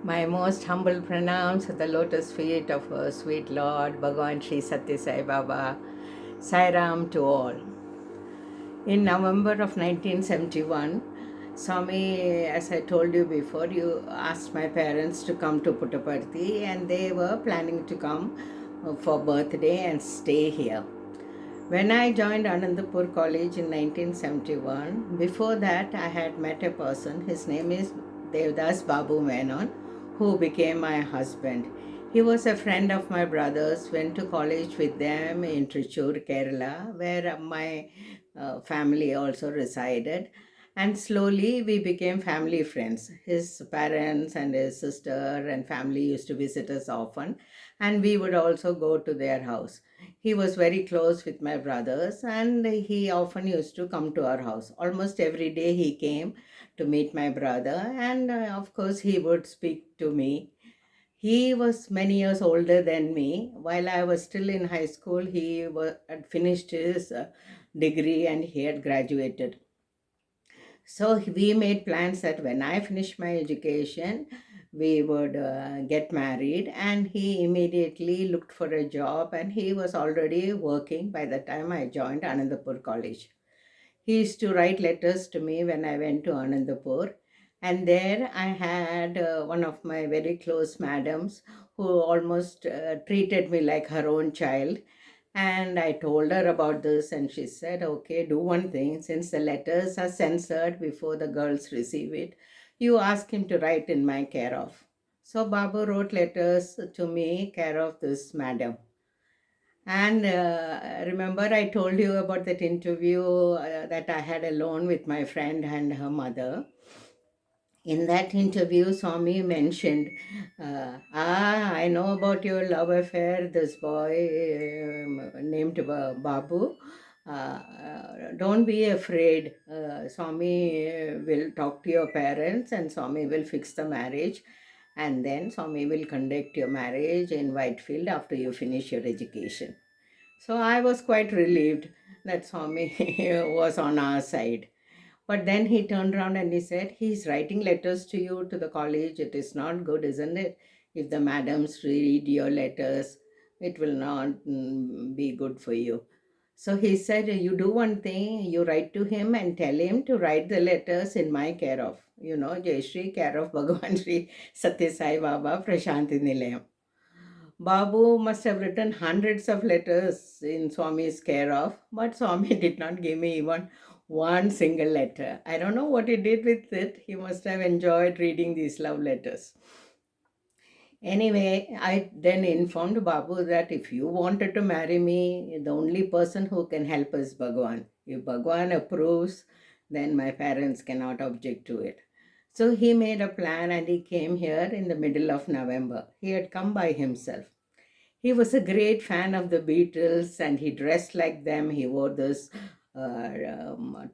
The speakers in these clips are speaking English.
My most humble pranams at the lotus feet of our sweet Lord Bhagavan Sri Satya Sai Baba. Sai Ram to all. In November of 1971, Swami, as I told you before, you asked my parents to come to Puttaparthi and they were planning to come for birthday and stay here. When I joined Anandapur College in 1971, before that I had met a person, his name is Devdas Babu Menon, who became my husband. He was a friend of my brothers, went to college with them in Trichur, Kerala, where my family also resided. And slowly we became family friends. His parents and his sister and family used to visit us often, and we would also go to their house. He was very close with my brothers and he often used to come to our house. Almost every day he came to meet my brother, and of course he would speak to me. He was many years older than me. While I was still in high school, had finished his degree and he had graduated. So we made plans that when I finished my education, we would get married. And he immediately looked for a job, and he was already working by the time I joined Anandapur College. He used to write letters to me when I went to Anandapur. And there I had one of my very close madams who almost treated me like her own child. And I told her about this, and she said, okay, do one thing. Since the letters are censored before the girls receive it, you ask him to write in my care of. So Babu wrote letters to me, care of this madam. And remember, I told you about that interview that I had alone with my friend and her mother. In that interview, Swami mentioned, I know about your love affair, this boy named Babu. Don't be afraid. Swami will talk to your parents and Swami will fix the marriage. And then Swami will conduct your marriage in Whitefield after you finish your education. So I was quite relieved that Swami was on our side. But then he turned around and he said, he's writing letters to you to the college. It is not good, isn't it? If the madams read your letters, it will not be good for you. So he said, you do one thing, you write to him and tell him to write the letters in my care of, Jai Shri, care of Bhagavan Sri Satya Sai Baba Prashanti Nilayam. Babu must have written hundreds of letters in Swami's care of, but Swami did not give me even one single letter. I don't know what he did with it. He must have enjoyed reading these love letters. Anyway, I then informed Babu that if you wanted to marry me, the only person who can help is Bhagavan. If Bhagavan approves, then my parents cannot object to it. So he made a plan and he came here in the middle of November. He had come by himself. He was a great fan of the Beatles and he dressed like them. He wore this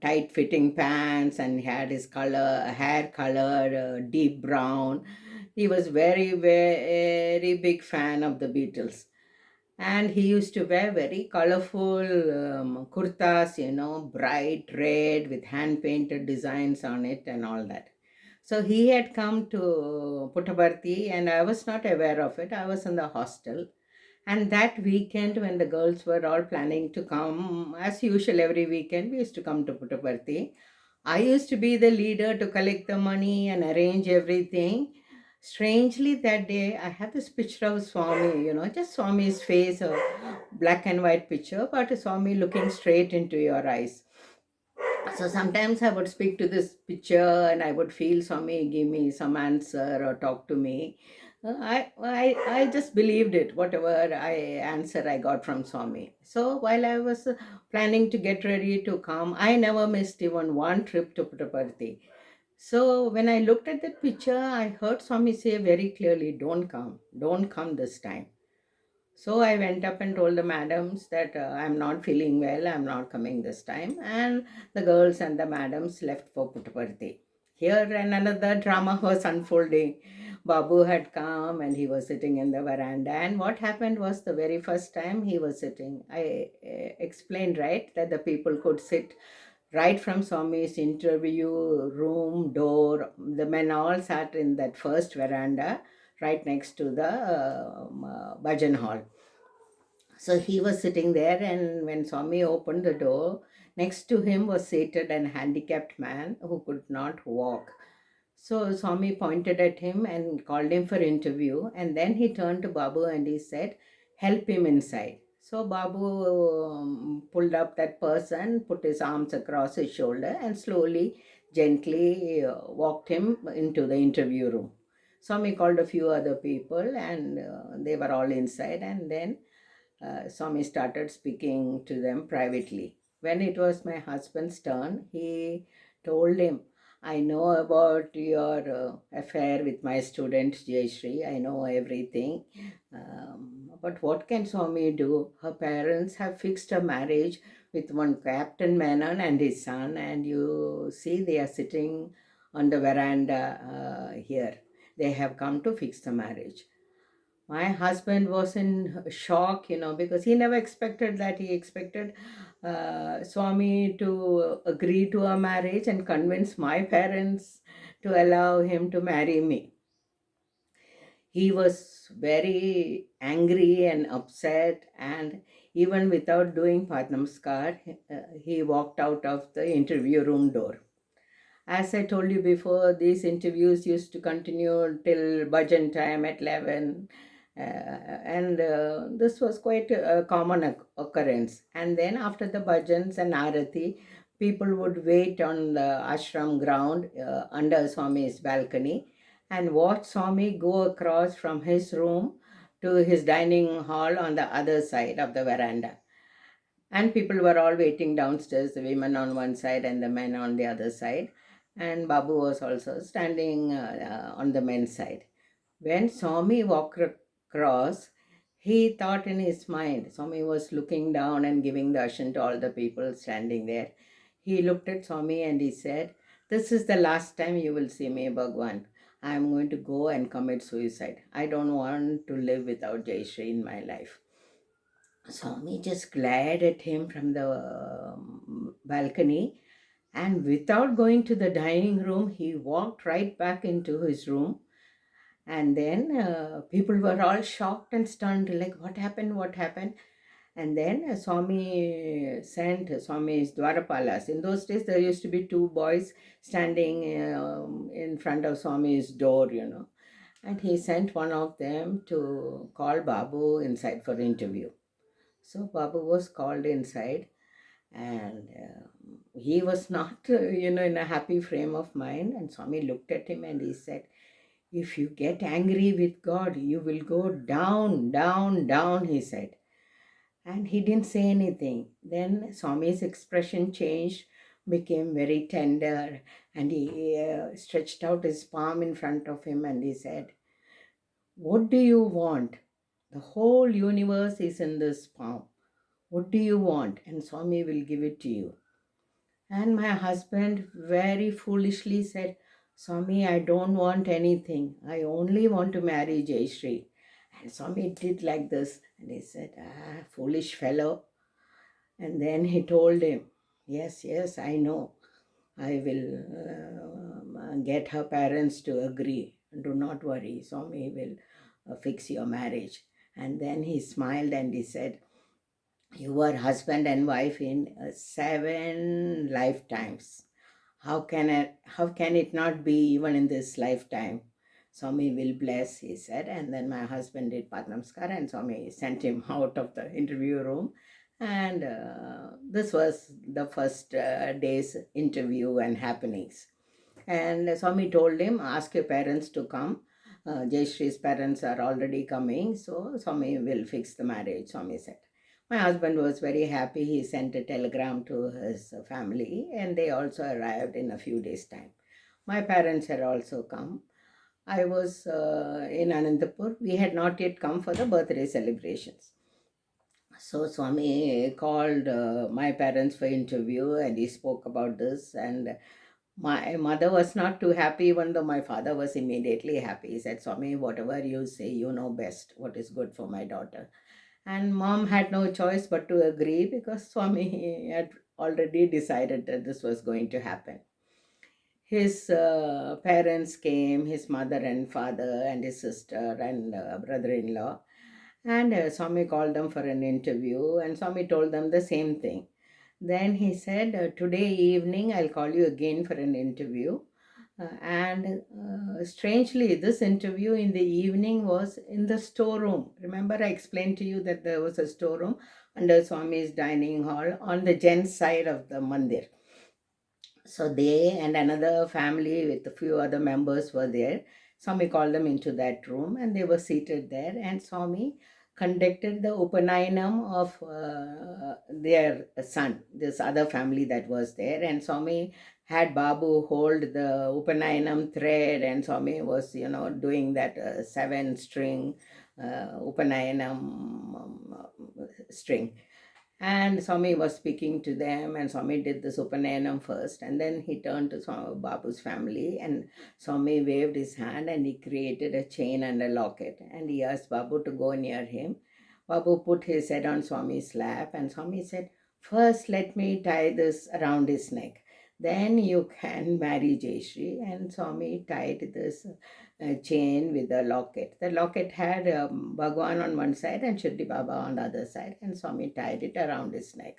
tight fitting pants and he had his hair colored deep brown. He was very, very big fan of the Beatles. And he used to wear very colorful kurtas, bright red with hand painted designs on it and all that. So he had come to Puttaparthi and I was not aware of it. I was in the hostel. And that weekend, when the girls were all planning to come, as usual, every weekend we used to come to Puttaparthi. I used to be the leader to collect the money and arrange everything. Strangely, that day I had this picture of Swami, just Swami's face, a black and white picture, but Swami looking straight into your eyes. So sometimes I would speak to this picture and I would feel Swami give me some answer or talk to me. I just believed it, whatever answer I got from Swami. So while I was planning to get ready to come, I never missed even one trip to Puttaparthi. So when I looked at that picture, I heard Swami say very clearly, don't come this time. So I went up and told the madams that I'm not feeling well, I'm not coming this time. And the girls and the madams left for Puttaparthi. Here another drama was unfolding. Babu had come and he was sitting in the veranda. And what happened was the very first time he was sitting, I explained, right, that the people could sit Right from Swami's interview room door, the men all sat in that first veranda right next to the bhajan hall. So he was sitting there, and when Swami opened the door, next to him was seated an handicapped man who could not walk. So Swami pointed at him and called him for interview, and then he turned to Babu and he said, "Help him inside." So Babu pulled up that person, put his arms across his shoulder, and slowly, gently walked him into the interview room. Swami called a few other people, and they were all inside, and then Swami started speaking to them privately. When it was my husband's turn, he told him, "I know about your affair with my student Jayashree. I know everything. But what can Swami do? Her parents have fixed a marriage with one Captain Menon and his son, and you see they are sitting on the veranda here. They have come to fix the marriage." My husband was in shock, because he never expected that. He expected Swami to agree to a marriage and convince my parents to allow him to marry me. He was very angry and upset, and even without doing Padnamskar, he walked out of the interview room door. As I told you before, these interviews used to continue till bhajan time at 11. And this was quite a common occurrence. And then after the bhajans and arati, people would wait on the ashram ground under Swami's balcony and watch Swami go across from his room to his dining hall on the other side of the veranda. And people were all waiting downstairs, the women on one side and the men on the other side. And Babu was also standing on the men's side. When Swami walked across, he thought in his mind, Swami was looking down and giving darshan to all the people standing there. He looked at Swami and he said, "This is the last time you will see me, Bhagavan. I am going to go and commit suicide. I don't want to live without Jayashree in my life." Swami just glared at him from the balcony, and without going to the dining room, he walked right back into his room. And then people were all shocked and stunned, like, "What happened? What happened?" And then Swami sent Swami's Dwarapalas. In those days, there used to be two boys standing in front of Swami's door. And he sent one of them to call Babu inside for interview. So Babu was called inside, and he was not, in a happy frame of mind. And Swami looked at him and he said, "If you get angry with God, you will go down, down, down," he said. And he didn't say anything. Then Swami's expression changed, became very tender, and he stretched out his palm in front of him and he said, "What do you want? The whole universe is in this palm. What do you want? And Swami will give it to you." And my husband very foolishly said, "Swami, I don't want anything. I only want to marry Jayashree." And Swami did like this. And he said, "Foolish fellow." And then he told him, "Yes, yes, I know. I will get her parents to agree. Do not worry. Swami will fix your marriage." And then he smiled and he said, "You were husband and wife in 7 lifetimes. How can it not be even in this lifetime? Swami will bless," he said. And then my husband did Padnamskar and Swami sent him out of the interview room. And this was the first day's interview and happenings. And Swami told him, "Ask your parents to come. Jayashree's parents are already coming, so Swami will fix the marriage," Swami said. My husband was very happy. He sent a telegram to his family, and they also arrived in a few days' time. My parents had also come. I was in Anantapur. We had not yet come for the birthday celebrations. So Swami called my parents for interview, and he spoke about this. And my mother was not too happy, even though my father was immediately happy. He said, "Swami, whatever you say, you know best what is good for my daughter." And mom had no choice but to agree, because Swami had already decided that this was going to happen. His parents came, his mother and father and his sister and brother-in-law, and Swami called them for an interview, and Swami told them the same thing. Then he said, today evening I'll call you again for an interview. And strangely, this interview in the evening was in the storeroom. Remember, I explained to you that there was a storeroom under Swami's dining hall on the gents side of the mandir. So they and another family with a few other members were there. Swami called them into that room and they were seated there, and Swami conducted the Upanayanam of their son, this other family that was there. And Swami had Babu hold the Upanayanam thread, and Swami was, doing that 7 string Upanayanam string. And Swami was speaking to them, and Swami did the Supanayanam first, and then he turned to Babu's family, and Swami waved his hand and he created a chain and a locket, and he asked Babu to go near him. Babu put his head on Swami's lap, and Swami said, "First, let me tie this around his neck. Then you can marry Jayashree." And Swami tied this chain with a locket. The locket had Bhagavan on one side and Shirdi Baba on the other side, and Swami tied it around his neck.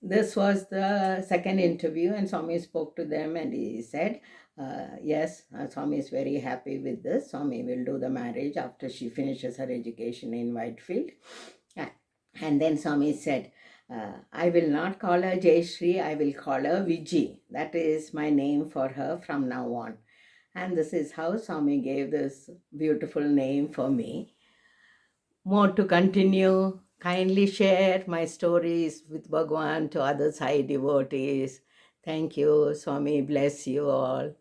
This was the second interview, and Swami spoke to them and he said, yes, Swami is very happy with this. Swami will do the marriage after she finishes her education in Whitefield. And then Swami said, I will not call her Jayashree, I will call her Viji. That is my name for her from now on. And this is how Swami gave this beautiful name for me. More to continue, kindly share my stories with Bhagavan to other Sai devotees. Thank you. Swami bless you all.